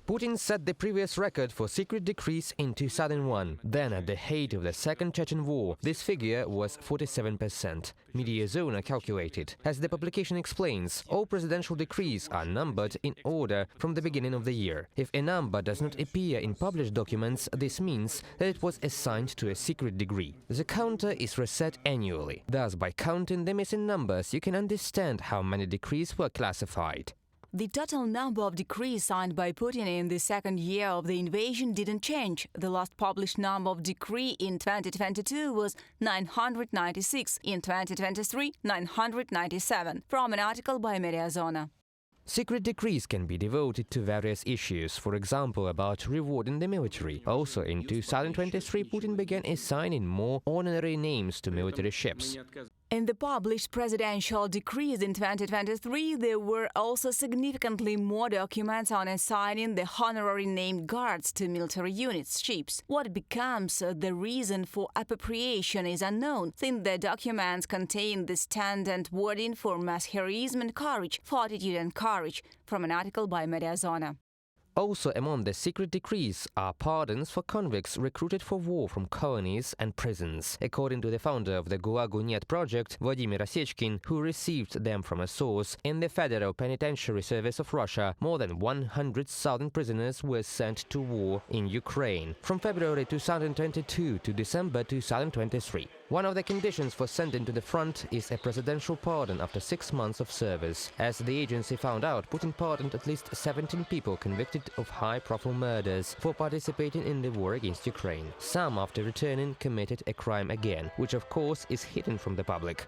Putin set the previous record for secret decrees in 2001. Then, at the height of the Second Chechen War, this figure was 47%. Mediazona calculated. As the publication explains, all presidential decrees are numbered in order from the beginning of the year. If a number does not appear in published documents, this means that it was assigned to a secret degree. The counter is reset annually. Thus, by counting the missing numbers, you can understand how many decrees were classified. The total number of decrees signed by Putin in the second year of the invasion didn't change. The last published number of decree in 2022 was 996, in 2023 997, from an article by Mediazona. Secret decrees can be devoted to various issues, for example, about rewarding the military. Also, in 2023, Putin began assigning more honorary names to military ships. In the published presidential decrees in 2023, there were also significantly more documents on assigning the honorary named guards to military units, ships. What becomes the reason for appropriation is unknown, since the documents contain the standard wording for mass heroism and courage, fortitude and courage, from an article by Mediazona. Also among the secret decrees are pardons for convicts recruited for war from colonies and prisons. According to the founder of the Gulagu Net project, Vladimir Osechkin, who received them from a source, in the Federal Penitentiary Service of Russia, more than 100,000 prisoners were sent to war in Ukraine from February 2022 to December 2023. One of the conditions for sending to the front is a presidential pardon after 6 months of service. As the agency found out, Putin pardoned at least 17 people convicted of high-profile murders for participating in the war against Ukraine. Some, after returning, committed a crime again, which of course is hidden from the public.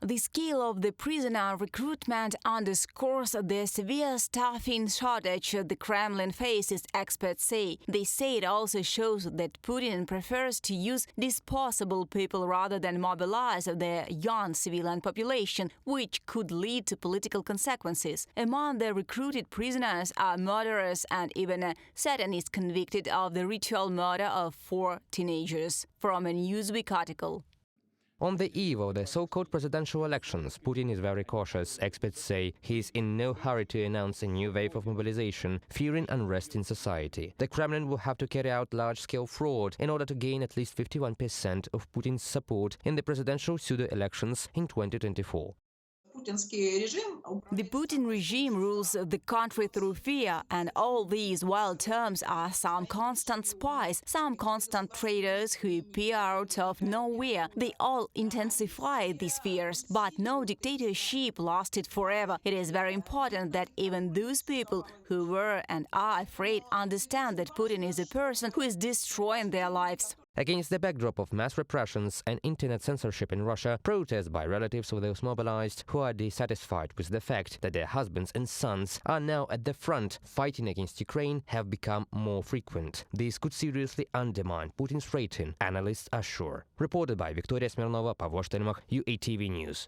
The scale of the prisoner recruitment underscores the severe staffing shortage the Kremlin faces, experts say. They say it also shows that Putin prefers to use disposable people rather than mobilize the young civilian population, which could lead to political consequences. Among the recruited prisoners are murderers and even a Satanist convicted of the ritual murder of 4 teenagers, from a Newsweek article. On the eve of the so-called presidential elections, Putin is very cautious. Experts say he is in no hurry to announce a new wave of mobilization, fearing unrest in society. The Kremlin will have to carry out large-scale fraud in order to gain at least 51% of Putin's support in the presidential pseudo-elections in 2024. The Putin regime rules the country through fear, and all these wild terms are some constant spies, some constant traitors who appear out of nowhere. They all intensify these fears, but no dictatorship lasted forever. It is very important that even those people who were and are afraid understand that Putin is a person who is destroying their lives. Against the backdrop of mass repressions and internet censorship in Russia, protests by relatives of those mobilized who are dissatisfied with the fact that their husbands and sons are now at the front fighting against Ukraine have become more frequent. This could seriously undermine Putin's rating, analysts are sure. Reported by Victoria Smirnova, Pavlo Shtelmach, UATV News.